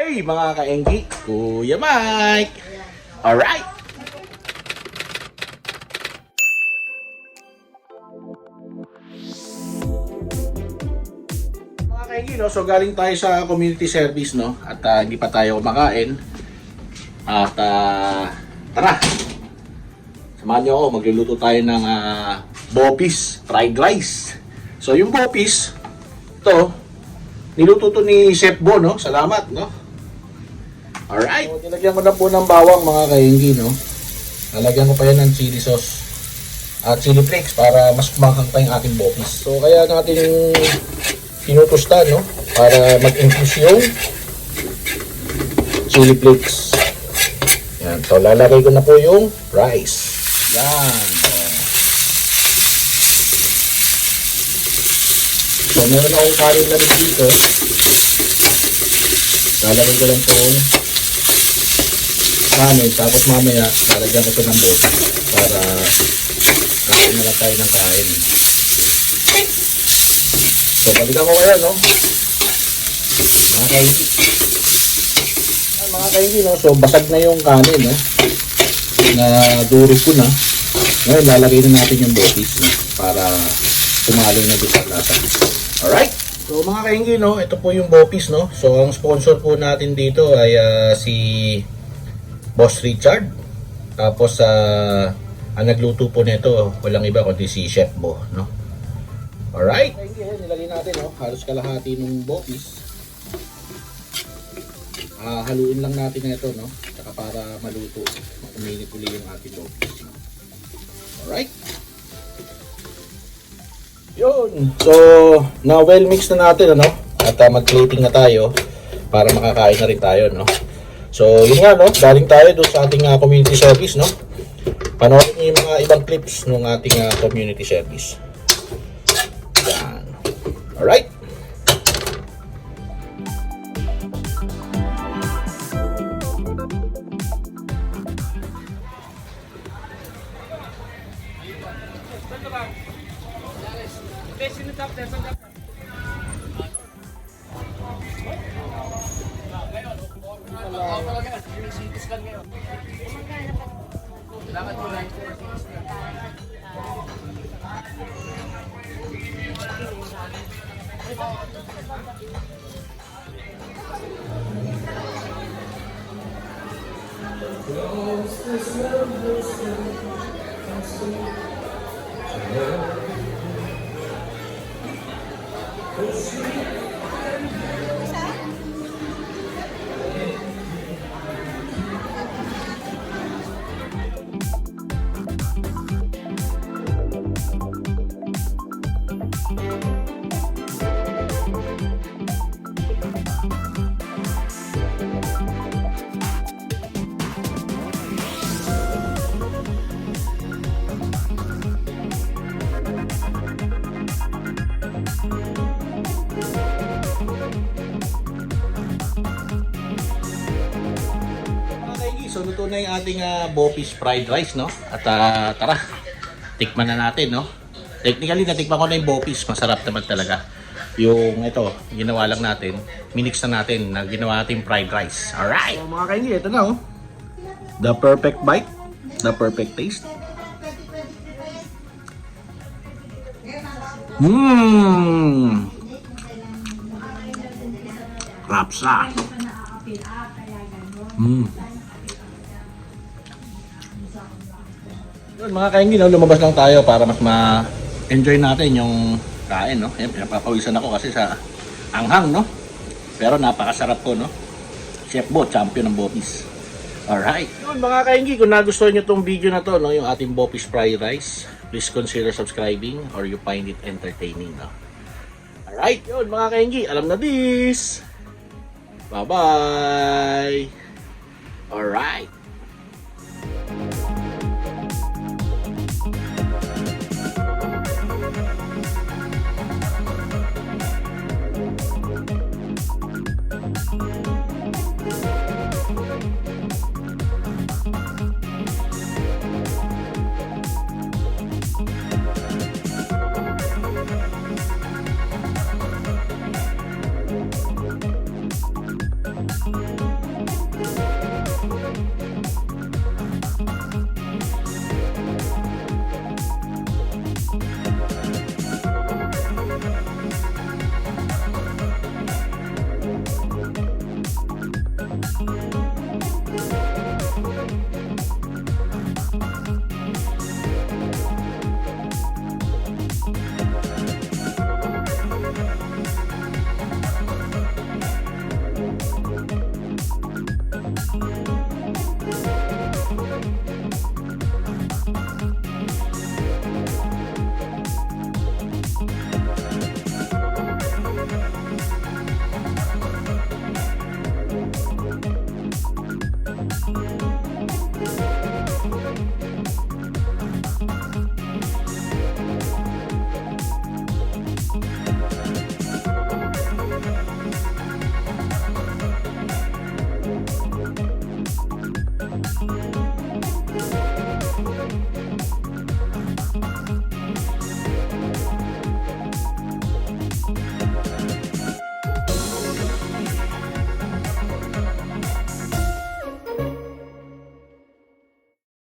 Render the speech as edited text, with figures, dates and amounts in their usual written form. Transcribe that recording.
Hey mga ka-Enggi, Kuya Mike! Alright! Mga ka-Enggi, no? So galing tayo sa community service, no? At hindi pa tayo kumakain. At tara! Samahan niyo ako, magluluto tayo ng bopis, fried rice. So yung bopis, ito, niluto to ni Chef Bo, no? Salamat, no? Alright. So, nilagyan ko na po ng bawang mga ka-Enggi, no? Nalagyan ko pa yan ng chili sauce at chili flakes para mas kumakang pa yung ating bopis. So, kaya natin tinutusta, no? Para mag-infuse yung chili flakes. Yan. So, lalagay ko na po yung rice. Yan. So, meron akong kanin na rin dito. Lalagay ko lang itong kanin. Tapos mamaya, lalagyan ko ito ng bote para kain na lang tayo ng kain. So, balikan ko kaya, no? Mga ka-Enggi. Mga ka-Enggi, no? So, basag na yung kanin, no? Na durog ko na. Ngayon, lalagay na natin yung botis, no? Para tumalo na dito sa lasa. Alright? So mga ka-Enggi, no, ito po yung bopis, no. So ang sponsor po natin dito ay si Boss Richard. Tapos ang nagluto po nito, walang iba kundi si Chef Bo, no. Alright? Ka-Enggi, nilagay natin, no, halos kalahati ng bopis. Haluin lang natin na ito, no, saka para maluto, uminit uli yung ating bopis, no? Alright? Yun. So, na well mix na natin, ano? At mag-plating na tayo para makakain na rin tayo, no? So, yun nga, no? Galing tayo doon sa ating community service, no? Panoorin niyo yung mga ibang clips ng ating community service. Yan. Alright? So luto na yung ating bopis fried rice, no? At tara, tikman na natin, no? Technically, natikman ko na yung bopis. Masarap naman talaga. Yung ito, ginawa lang natin. Minix na natin na ginawa natin fried rice. Alright! So mga ka-Enggi, ito na, oh. The perfect bite. The perfect taste. Rapsa. Yun, mga ka-Enggi, no, lumabas lang tayo para mas ma-enjoy natin yung kain, no? Yan, pinapapawisan ako kasi sa anghang, no? Pero napakasarap po, no? Chef Bo, champion ng bopis. Alright. Yun, mga ka-Enggi, kung nagustuhan nyo tong video na to, no, yung ating bopis fried rice, please consider subscribing or you find it entertaining, no? Alright, yun, mga ka-Enggi, alam na this. Bye-bye. Alright.